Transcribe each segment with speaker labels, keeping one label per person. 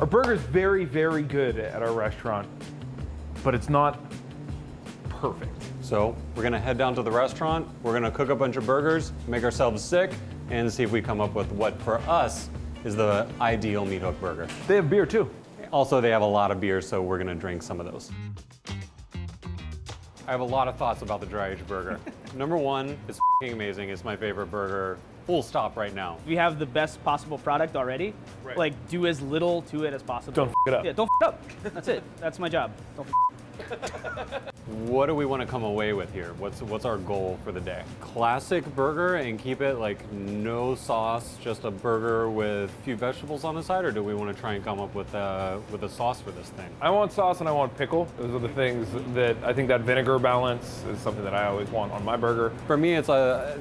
Speaker 1: Our burger's very, very good at our restaurant, but it's not perfect.
Speaker 2: So we're gonna head down to the restaurant, we're gonna cook a bunch of burgers, make ourselves sick, and see if we come up with what, for us, is the ideal meat hook burger.
Speaker 1: They have beer too.
Speaker 2: Also, they have a lot of beer, so we're gonna drink some of those. I have a lot of thoughts about the dry aged burger. Number one, it's f***ing amazing. It's my favorite burger. Full stop right now.
Speaker 3: We have the best possible product already.
Speaker 1: Right.
Speaker 3: Like, do as little to it as possible.
Speaker 1: Don't f it up.
Speaker 3: Yeah, don't f it up. That's it. That's my job. Don't f
Speaker 2: What do we want to come away with here? What's our goal for the day? Classic burger and keep it like no sauce, just a burger with a few vegetables on the side, or do we want to try and come up with a sauce for this thing?
Speaker 1: I want sauce and I want pickle. Those are the things that I think that vinegar balance is something that I always want on my burger.
Speaker 2: For me, it's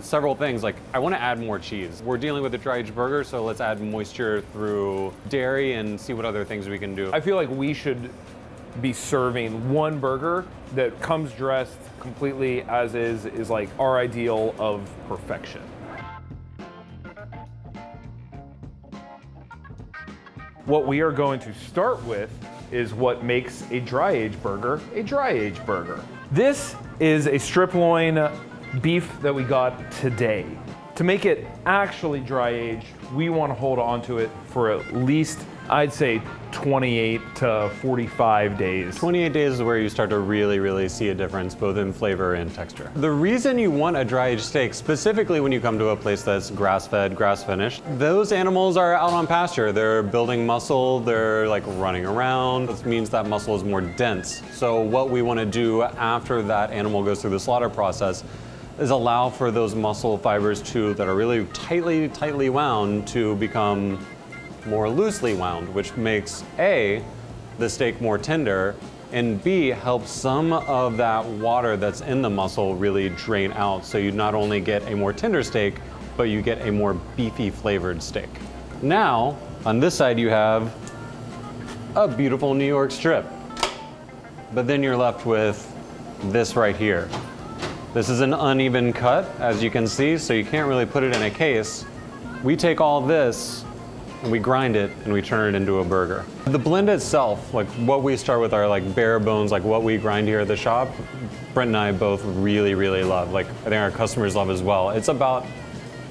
Speaker 2: several things. Like, I want to add more cheese. We're dealing with a dry aged burger, so let's add moisture through dairy and see what other things we can do.
Speaker 1: I feel like we should be serving one burger that comes dressed completely as is like our ideal of perfection. What we are going to start with is what makes a dry aged burger a dry aged burger. This is a strip loin beef that we got today. To make it actually dry aged, we want to hold on to it for at least, I'd say, 28 to 45 days.
Speaker 2: 28 days is where you start to really see a difference, both in flavor and texture. The reason you want a dry aged steak, specifically when you come to a place that's grass-fed, grass-finished, those animals are out on pasture. They're building muscle, they're like running around. This means that muscle is more dense. So what we want to do after that animal goes through the slaughter process is allow for those muscle fibers that are really tightly wound to become more loosely wound, which makes A, the steak more tender, and B, helps some of that water that's in the muscle really drain out. So you not only get a more tender steak, but you get a more beefy flavored steak. Now, on this side you have a beautiful New York strip. But then you're left with this right here. This is an uneven cut, as you can see, so you can't really put it in a case. We take all this and we grind it and we turn it into a burger. The blend itself, like what we start with, are like bare bones, like what we grind here at the shop, Brent and I both really love. Like, I think our customers love as well. It's about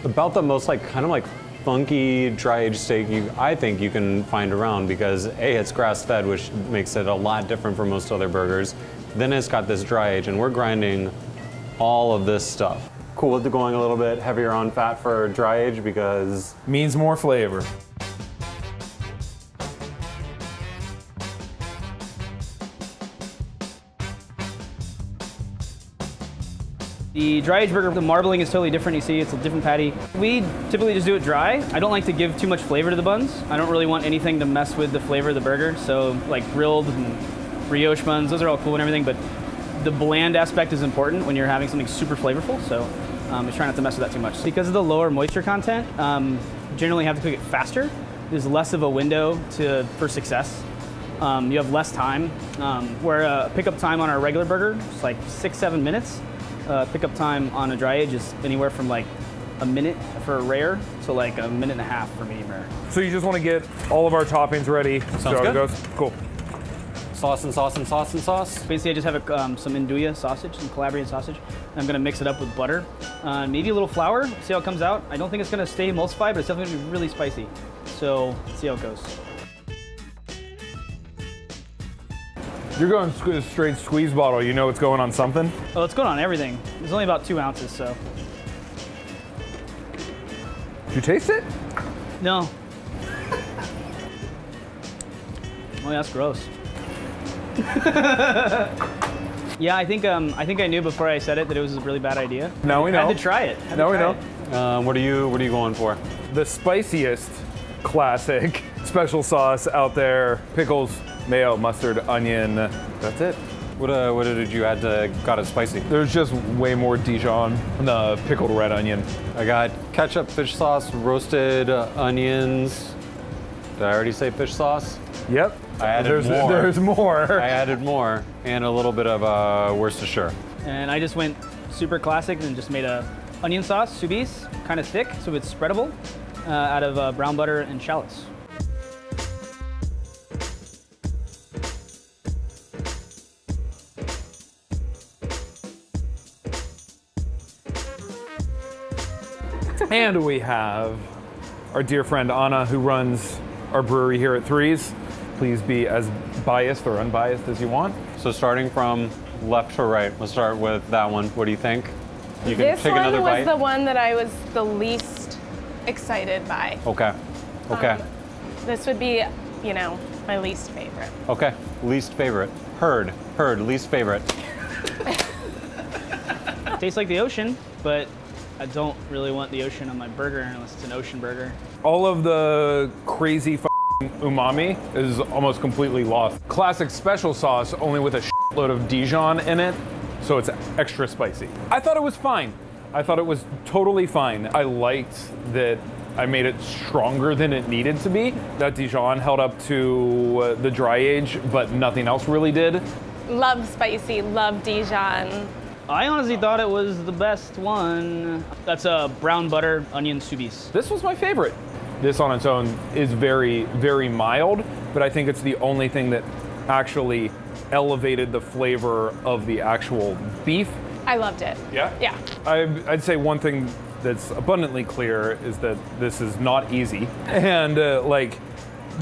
Speaker 2: the most like kind of like funky dry aged steak I think you can find around, because A, it's grass fed, which makes it a lot different from most other burgers. Then it's got this dry age, and we're grinding all of this stuff. Cool with going a little bit heavier on fat for dry age because
Speaker 1: means more flavor.
Speaker 3: The dry aged burger, the marbling is totally different. You see, it's a different patty. We typically just do it dry. I don't like to give too much flavor to the buns. I don't really want anything to mess with the flavor of the burger. So like grilled and brioche buns, those are all cool and everything, but the bland aspect is important when you're having something super flavorful. So just try not to mess with that too much. Because of the lower moisture content, generally have to cook it faster. There's less of a window for success. You have less time. Where pickup time on our regular burger is like 6-7 minutes. Pickup time on a dry age is anywhere from like a minute for a rare to like a minute and a half for medium rare.
Speaker 1: So you just want to get all of our toppings ready.
Speaker 2: Sounds good.
Speaker 1: It goes. Cool.
Speaker 2: Sauce and sauce and sauce and sauce.
Speaker 3: Basically, I just have some andouille sausage, some Calabrian sausage. I'm gonna mix it up with butter, maybe a little flour, see how it comes out. I don't think it's gonna stay emulsified, but it's definitely gonna be really spicy. So, let's see how it goes.
Speaker 1: You're going straight squeeze bottle. You know what's going on something?
Speaker 3: Oh, it's going on everything. It's only about 2 ounces, so.
Speaker 1: Did you taste it?
Speaker 3: No. Oh, that's gross. Yeah, I think I knew before I said it that it was a really bad idea.
Speaker 1: Now we know.
Speaker 3: I had to try it.
Speaker 1: Now we know.
Speaker 2: What are you going for?
Speaker 1: The spiciest classic special sauce out there. Pickles, mayo, mustard, onion. That's it.
Speaker 2: What did you add to got it spicy?
Speaker 1: There's just way more Dijon in the pickled red onion.
Speaker 2: I got ketchup, fish sauce, roasted onions. Did I already say fish sauce?
Speaker 1: Yep.
Speaker 2: I added more.
Speaker 1: There's more.
Speaker 2: I added more, and a little bit of Worcestershire.
Speaker 3: And I just went super classic and just made a onion sauce, soubise, kind of thick, so it's spreadable, out of brown butter and shallots.
Speaker 1: And we have our dear friend Anna, who runs our brewery here at Threes. Please be as biased or unbiased as you want.
Speaker 2: So starting from left to right, let's start with that one. What do you think? You can
Speaker 4: This
Speaker 2: take
Speaker 4: one
Speaker 2: another
Speaker 4: was
Speaker 2: bite.
Speaker 4: the one that I was the least excited by.
Speaker 2: Okay. Okay.
Speaker 4: This would be, you know, my least favorite.
Speaker 2: Okay. Least favorite. Heard. Least favorite.
Speaker 3: Tastes like the ocean, but I don't really want the ocean on my burger unless it's an ocean burger.
Speaker 1: All of the crazy umami is almost completely lost. Classic special sauce, only with a shitload of Dijon in it, so it's extra spicy. I thought it was fine. I thought it was totally fine. I liked that I made it stronger than it needed to be. That Dijon held up to the dry age, but nothing else really did.
Speaker 4: Love spicy, love Dijon.
Speaker 3: I honestly thought it was the best one. That's a brown butter onion soubise.
Speaker 1: This was my favorite. This on its own is very, very mild, but I think it's the only thing that actually elevated the flavor of the actual beef.
Speaker 4: I loved it.
Speaker 1: Yeah?
Speaker 4: Yeah.
Speaker 1: I'd say one thing that's abundantly clear is that this is not easy. And like,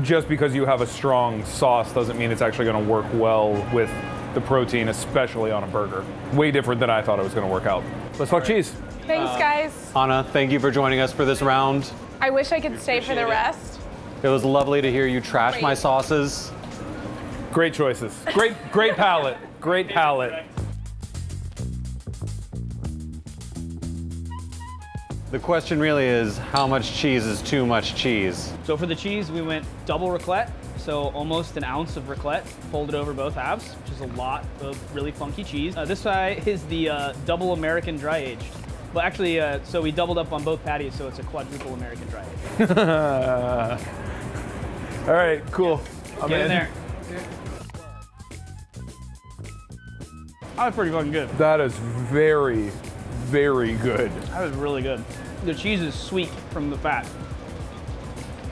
Speaker 1: just because you have a strong sauce doesn't mean it's actually gonna work well with the protein, especially on a burger. Way different than I thought it was gonna work out. Let's talk cheese.
Speaker 4: Thanks, guys.
Speaker 2: Anna, thank you for joining us for this round.
Speaker 4: I wish I could stay for the rest.
Speaker 2: It was lovely to hear you trash my
Speaker 4: Great.
Speaker 2: sauces.
Speaker 1: Great choices. Great palate. Great palate.
Speaker 2: The question really is, how much cheese is too much cheese?
Speaker 3: So for the cheese, we went double raclette, so almost an ounce of raclette, folded over both halves, which is a lot of really funky cheese. This side is the double American dry aged. Well, actually, so we doubled up on both patties, so it's a quadruple American dry aged.
Speaker 1: All right, cool.
Speaker 3: Get in there. That was pretty fucking good.
Speaker 1: That is very, very good.
Speaker 3: That was really good. The cheese is sweet from the fat.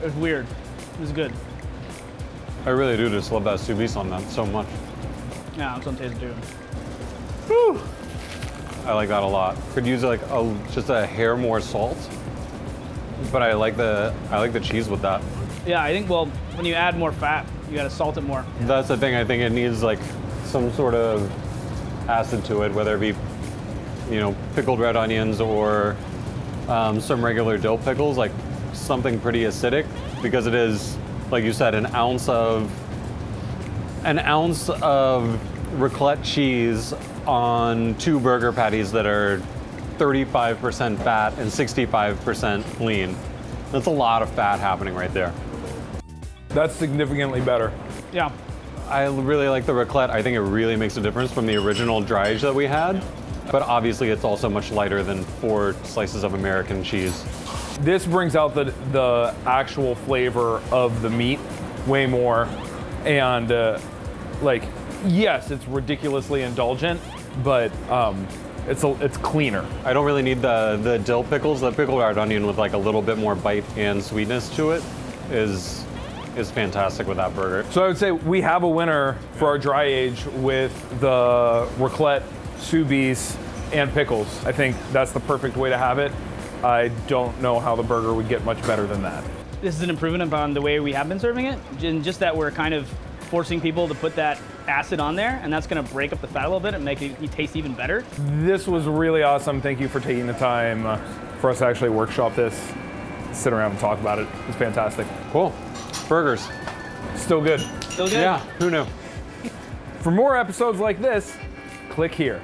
Speaker 3: It's weird. It was good.
Speaker 2: I really do just love that soubise on that so much.
Speaker 3: Yeah, I'm gonna taste it too.
Speaker 2: Whew. I like that a lot. Could use like just a hair more salt, but I like the cheese with that.
Speaker 3: Yeah, I think, well, when you add more fat, you gotta salt it more.
Speaker 2: That's the thing. I think it needs like some sort of acid to it, whether it be, you know, pickled red onions or some regular dill pickles, like something pretty acidic, because it is, like you said, an ounce of raclette cheese on 2 burger patties that are 35% fat and 65% lean. That's a lot of fat happening right there.
Speaker 1: That's significantly better.
Speaker 3: Yeah.
Speaker 2: I really like the raclette. I think it really makes a difference from the original dry age that we had. But obviously it's also much lighter than 4 slices of American cheese.
Speaker 1: This brings out the actual flavor of the meat way more. And like, yes, it's ridiculously indulgent, but it's cleaner.
Speaker 2: I don't really need the dill pickles. The pickled red onion with like a little bit more bite and sweetness to it is fantastic with that burger.
Speaker 1: So I would say we have a winner for our dry age with the raclette, soubise, and pickles. I think that's the perfect way to have it. I don't know how the burger would get much better than that.
Speaker 3: This is an improvement upon the way we have been serving it, and just that we're kind of forcing people to put that acid on there, and that's gonna break up the fat a little bit and make it taste even better.
Speaker 1: This was really awesome. Thank you for taking the time for us to actually workshop this, sit around and talk about it. It's fantastic.
Speaker 2: Cool. Burgers.
Speaker 1: Still good.
Speaker 3: Still good?
Speaker 2: Yeah, who knew?
Speaker 1: For more episodes like this, click here.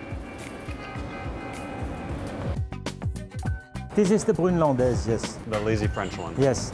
Speaker 5: This is the Brunlandaise, yes.
Speaker 2: The lazy French one.
Speaker 5: Yes.